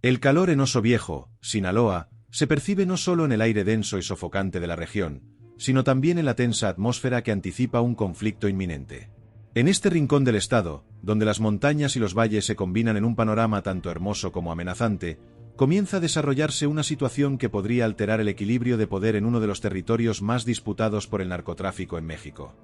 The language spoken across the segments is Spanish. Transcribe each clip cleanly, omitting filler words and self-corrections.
El calor en Oso Viejo, Sinaloa, se percibe no solo en el aire denso y sofocante de la región, sino también en la tensa atmósfera que anticipa un conflicto inminente. En este rincón del estado, donde las montañas y los valles se combinan en un panorama tanto hermoso como amenazante, comienza a desarrollarse una situación que podría alterar el equilibrio de poder en uno de los territorios más disputados por el narcotráfico en México.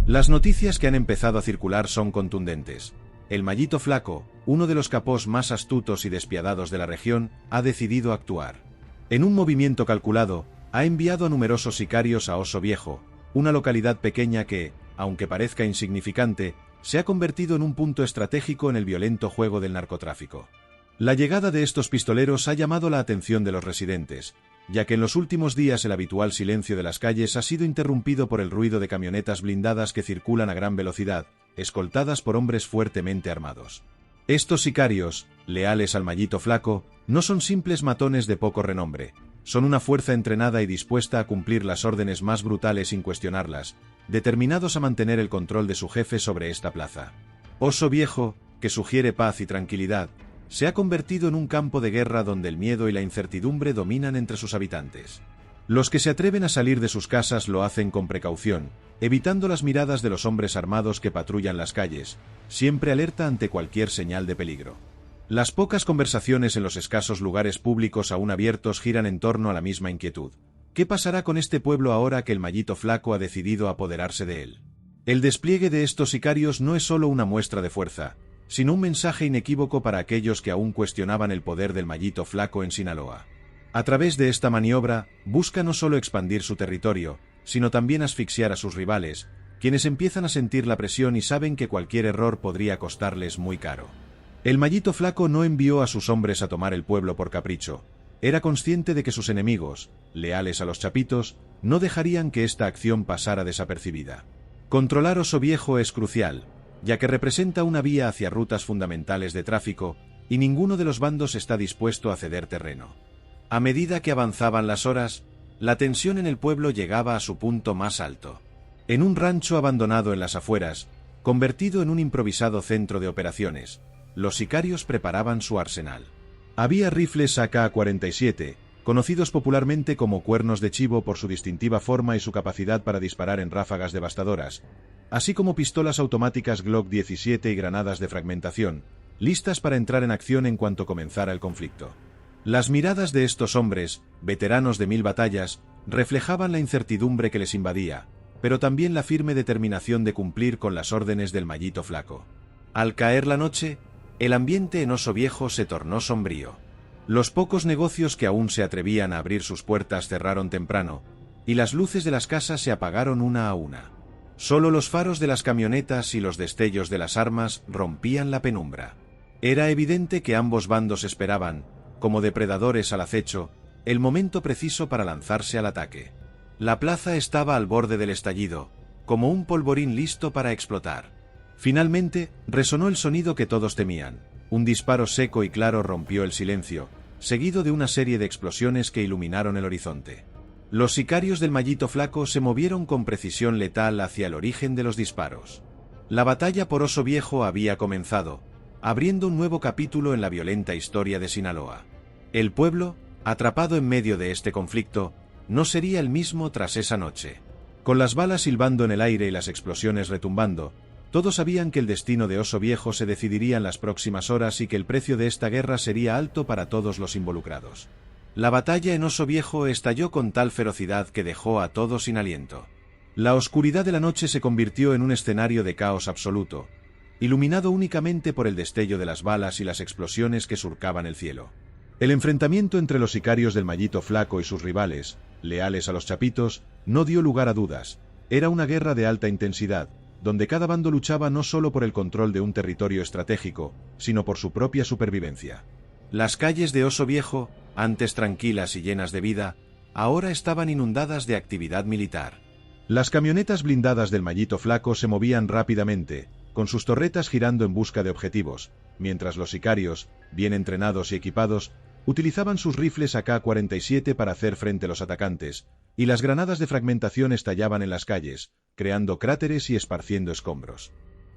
Las noticias que han empezado a circular son contundentes. El Mallito Flaco, uno de los capós más astutos y despiadados de la región, ha decidido actuar. En un movimiento calculado, ha enviado a numerosos sicarios a Oso Viejo, una localidad pequeña que, aunque parezca insignificante, se ha convertido en un punto estratégico en el violento juego del narcotráfico. La llegada de estos pistoleros ha llamado la atención de los residentes, ya que en los últimos días el habitual silencio de las calles ha sido interrumpido por el ruido de camionetas blindadas que circulan a gran velocidad, escoltadas por hombres fuertemente armados. Estos sicarios, leales al Mallito Flaco, no son simples matones de poco renombre, son una fuerza entrenada y dispuesta a cumplir las órdenes más brutales sin cuestionarlas, determinados a mantener el control de su jefe sobre esta plaza. Oso Viejo, que sugiere paz y tranquilidad, se ha convertido en un campo de guerra donde el miedo y la incertidumbre dominan entre sus habitantes. Los que se atreven a salir de sus casas lo hacen con precaución, evitando las miradas de los hombres armados que patrullan las calles, siempre alerta ante cualquier señal de peligro. Las pocas conversaciones en los escasos lugares públicos aún abiertos giran en torno a la misma inquietud. ¿Qué pasará con este pueblo ahora que el Mallito Flaco ha decidido apoderarse de él? El despliegue de estos sicarios no es solo una muestra de fuerza, sino un mensaje inequívoco para aquellos que aún cuestionaban el poder del Mallito Flaco en Sinaloa. A través de esta maniobra, busca no solo expandir su territorio, sino también asfixiar a sus rivales, quienes empiezan a sentir la presión y saben que cualquier error podría costarles muy caro. El Mallito Flaco no envió a sus hombres a tomar el pueblo por capricho. Era consciente de que sus enemigos, leales a los chapitos, no dejarían que esta acción pasara desapercibida. Controlar Oso Viejo es crucial, ya que representa una vía hacia rutas fundamentales de tráfico, y ninguno de los bandos está dispuesto a ceder terreno. A medida que avanzaban las horas, la tensión en el pueblo llegaba a su punto más alto. En un rancho abandonado en las afueras, convertido en un improvisado centro de operaciones, los sicarios preparaban su arsenal. Había rifles AK-47, conocidos popularmente como cuernos de chivo por su distintiva forma y su capacidad para disparar en ráfagas devastadoras, así como pistolas automáticas Glock 17 y granadas de fragmentación, listas para entrar en acción en cuanto comenzara el conflicto. Las miradas de estos hombres, veteranos de 1000 batallas, reflejaban la incertidumbre que les invadía, pero también la firme determinación de cumplir con las órdenes del Mallito Flaco. Al caer la noche, el ambiente en Oso Viejo se tornó sombrío. Los pocos negocios que aún se atrevían a abrir sus puertas cerraron temprano, y las luces de las casas se apagaron una a una. Solo los faros de las camionetas y los destellos de las armas rompían la penumbra. Era evidente que ambos bandos esperaban, como depredadores al acecho, el momento preciso para lanzarse al ataque. La plaza estaba al borde del estallido, como un polvorín listo para explotar. Finalmente, resonó el sonido que todos temían. Un disparo seco y claro rompió el silencio, seguido de una serie de explosiones que iluminaron el horizonte. Los sicarios del Mallito Flaco se movieron con precisión letal hacia el origen de los disparos. La batalla por Oso Viejo había comenzado, abriendo un nuevo capítulo en la violenta historia de Sinaloa. El pueblo, atrapado en medio de este conflicto, no sería el mismo tras esa noche. Con las balas silbando en el aire y las explosiones retumbando, todos sabían que el destino de Oso Viejo se decidiría en las próximas horas y que el precio de esta guerra sería alto para todos los involucrados. La batalla en Oso Viejo estalló con tal ferocidad que dejó a todos sin aliento. La oscuridad de la noche se convirtió en un escenario de caos absoluto, iluminado únicamente por el destello de las balas y las explosiones que surcaban el cielo. El enfrentamiento entre los sicarios del Mallito Flaco y sus rivales, leales a los chapitos, no dio lugar a dudas. Era una guerra de alta intensidad, donde cada bando luchaba no solo por el control de un territorio estratégico, sino por su propia supervivencia. Las calles de Oso Viejo, antes tranquilas y llenas de vida, ahora estaban inundadas de actividad militar. Las camionetas blindadas del Mallito Flaco se movían rápidamente, con sus torretas girando en busca de objetivos, mientras los sicarios, bien entrenados y equipados, utilizaban sus rifles AK-47 para hacer frente a los atacantes, y las granadas de fragmentación estallaban en las calles, creando cráteres y esparciendo escombros.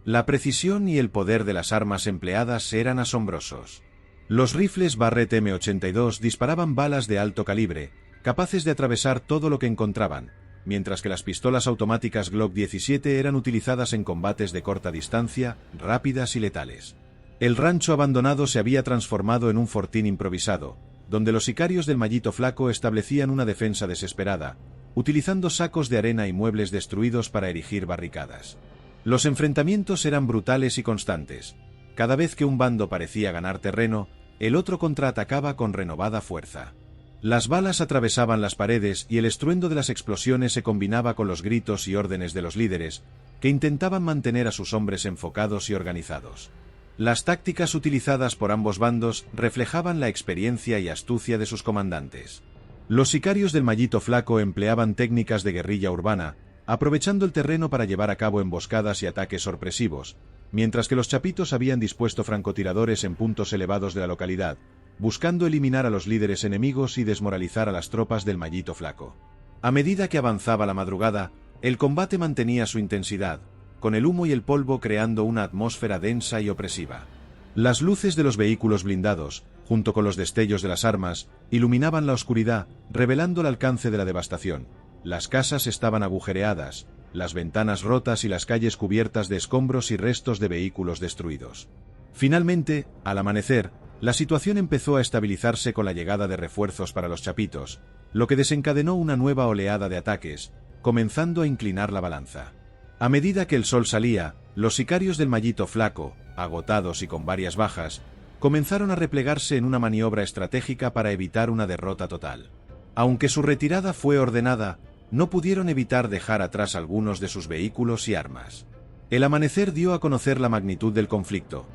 La precisión y el poder de las armas empleadas eran asombrosos. Los rifles Barrett M82 disparaban balas de alto calibre, capaces de atravesar todo lo que encontraban, mientras que las pistolas automáticas Glock 17 eran utilizadas en combates de corta distancia, rápidas y letales. El rancho abandonado se había transformado en un fortín improvisado, donde los sicarios del Mallito Flaco establecían una defensa desesperada, utilizando sacos de arena y muebles destruidos para erigir barricadas. Los enfrentamientos eran brutales y constantes. Cada vez que un bando parecía ganar terreno, el otro contraatacaba con renovada fuerza. Las balas atravesaban las paredes y el estruendo de las explosiones se combinaba con los gritos y órdenes de los líderes, que intentaban mantener a sus hombres enfocados y organizados. Las tácticas utilizadas por ambos bandos reflejaban la experiencia y astucia de sus comandantes. Los sicarios del Mallito Flaco empleaban técnicas de guerrilla urbana, aprovechando el terreno para llevar a cabo emboscadas y ataques sorpresivos, mientras que los chapitos habían dispuesto francotiradores en puntos elevados de la localidad, buscando eliminar a los líderes enemigos y desmoralizar a las tropas del Mallito Flaco. A medida que avanzaba la madrugada, el combate mantenía su intensidad, con el humo y el polvo creando una atmósfera densa y opresiva. Las luces de los vehículos blindados, junto con los destellos de las armas, iluminaban la oscuridad, revelando el alcance de la devastación. Las casas estaban agujereadas, las ventanas rotas y las calles cubiertas de escombros y restos de vehículos destruidos. Finalmente, al amanecer, la situación empezó a estabilizarse con la llegada de refuerzos para los chapitos, lo que desencadenó una nueva oleada de ataques, comenzando a inclinar la balanza. A medida que el sol salía, los sicarios del Mallito Flaco, agotados y con varias bajas, comenzaron a replegarse en una maniobra estratégica para evitar una derrota total. Aunque su retirada fue ordenada, no pudieron evitar dejar atrás algunos de sus vehículos y armas. El amanecer dio a conocer la magnitud del conflicto.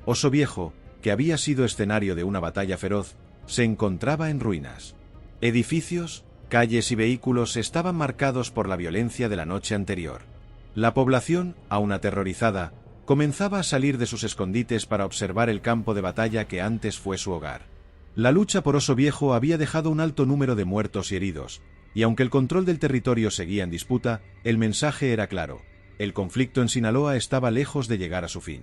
Oso Viejo, que había sido escenario de una batalla feroz, se encontraba en ruinas. Edificios, calles y vehículos estaban marcados por la violencia de la noche anterior. La población, aún aterrorizada, comenzaba a salir de sus escondites para observar el campo de batalla que antes fue su hogar. La lucha por Oso Viejo había dejado un alto número de muertos y heridos, y aunque el control del territorio seguía en disputa, el mensaje era claro: el conflicto en Sinaloa estaba lejos de llegar a su fin.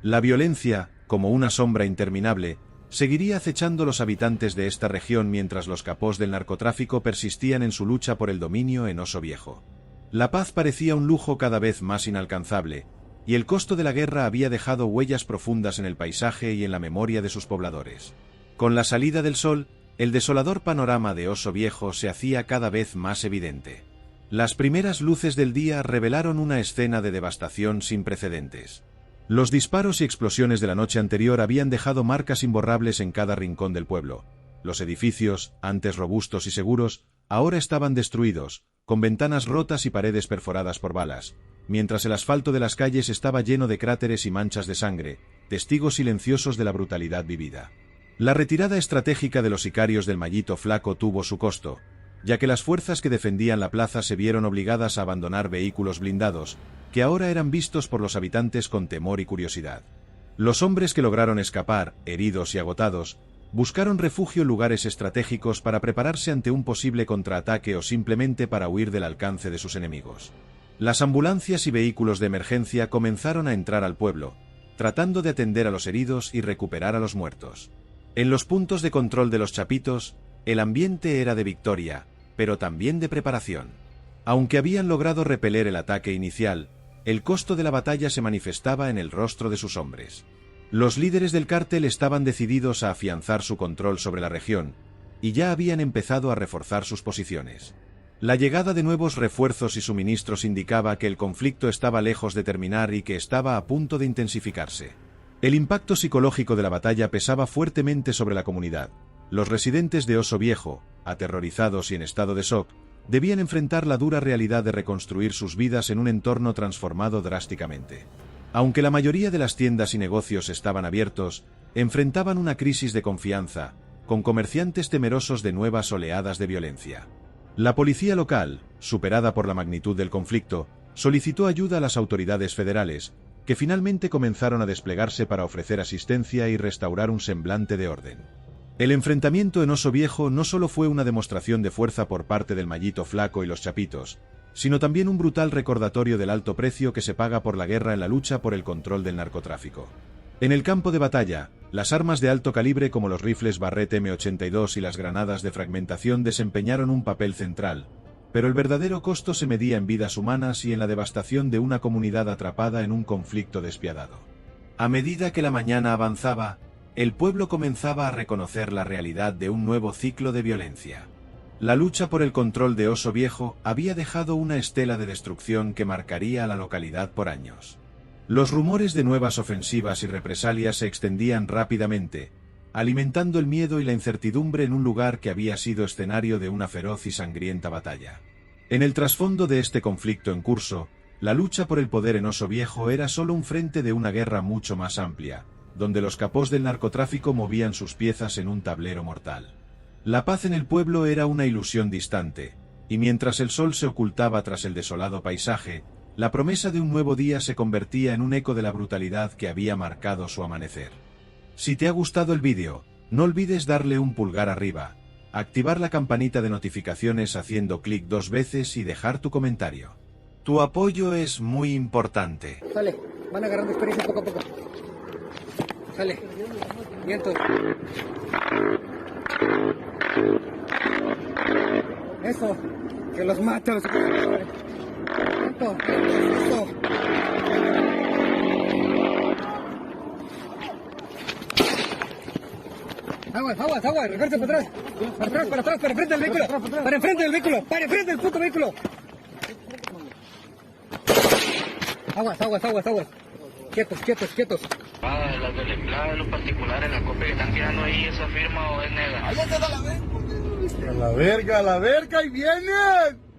La violencia, como una sombra interminable, seguiría acechando a los habitantes de esta región mientras los capos del narcotráfico persistían en su lucha por el dominio en Oso Viejo. La paz parecía un lujo cada vez más inalcanzable, y el costo de la guerra había dejado huellas profundas en el paisaje y en la memoria de sus pobladores. Con la salida del sol, el desolador panorama de Oso Viejo se hacía cada vez más evidente. Las primeras luces del día revelaron una escena de devastación sin precedentes. Los disparos y explosiones de la noche anterior habían dejado marcas imborrables en cada rincón del pueblo. Los edificios, antes robustos y seguros, ahora estaban destruidos, con ventanas rotas y paredes perforadas por balas, mientras el asfalto de las calles estaba lleno de cráteres y manchas de sangre, testigos silenciosos de la brutalidad vivida. La retirada estratégica de los sicarios del Mallito Flaco tuvo su costo, ya que las fuerzas que defendían la plaza se vieron obligadas a abandonar vehículos blindados, que ahora eran vistos por los habitantes con temor y curiosidad. Los hombres que lograron escapar, heridos y agotados, buscaron refugio en lugares estratégicos para prepararse ante un posible contraataque o simplemente para huir del alcance de sus enemigos. Las ambulancias y vehículos de emergencia comenzaron a entrar al pueblo, tratando de atender a los heridos y recuperar a los muertos. En los puntos de control de los chapitos, el ambiente era de victoria, pero también de preparación. Aunque habían logrado repeler el ataque inicial, el costo de la batalla se manifestaba en el rostro de sus hombres. Los líderes del cártel estaban decididos a afianzar su control sobre la región, y ya habían empezado a reforzar sus posiciones. La llegada de nuevos refuerzos y suministros indicaba que el conflicto estaba lejos de terminar y que estaba a punto de intensificarse. El impacto psicológico de la batalla pesaba fuertemente sobre la comunidad. Los residentes de Oso Viejo, aterrorizados y en estado de shock, debían enfrentar la dura realidad de reconstruir sus vidas en un entorno transformado drásticamente. Aunque la mayoría de las tiendas y negocios estaban abiertos, enfrentaban una crisis de confianza, con comerciantes temerosos de nuevas oleadas de violencia. La policía local, superada por la magnitud del conflicto, solicitó ayuda a las autoridades federales, que finalmente comenzaron a desplegarse para ofrecer asistencia y restaurar un semblante de orden. El enfrentamiento en Oso Viejo no solo fue una demostración de fuerza por parte del Mallito Flaco y los chapitos, sino también un brutal recordatorio del alto precio que se paga por la guerra en la lucha por el control del narcotráfico. En el campo de batalla, Las armas de alto calibre como los rifles Barrett M82 y las granadas de fragmentación desempeñaron un papel central, pero el verdadero costo se medía en vidas humanas y en la devastación de una comunidad atrapada en un conflicto despiadado. A medida que la mañana avanzaba, el pueblo comenzaba a reconocer la realidad de un nuevo ciclo de violencia. La lucha por el control de Oso Viejo había dejado una estela de destrucción que marcaría a la localidad por años. Los rumores de nuevas ofensivas y represalias se extendían rápidamente, alimentando el miedo y la incertidumbre en un lugar que había sido escenario de una feroz y sangrienta batalla. En el trasfondo de este conflicto en curso, la lucha por el poder en Oso Viejo era solo un frente de una guerra mucho más amplia, donde los capos del narcotráfico movían sus piezas en un tablero mortal. La paz en el pueblo era una ilusión distante, y mientras el sol se ocultaba tras el desolado paisaje, la promesa de un nuevo día se convertía en un eco de la brutalidad que había marcado su amanecer. Si te ha gustado el vídeo, no olvides darle un pulgar arriba, activar la campanita de notificaciones haciendo clic 2 veces y dejar tu comentario. Tu apoyo es muy importante. Sale, van agarrando experiencia poco a poco. Sale, viento. Eso, que los mate. Eso. Aguas, reverse para atrás, para enfrente del vehículo, para enfrente del puto vehículo. Aguas. Quietos. Las del empleado de los particulares, la copia que están tirando ahí, ¿esa firma o es negra? Ahí está la verga, y vienen.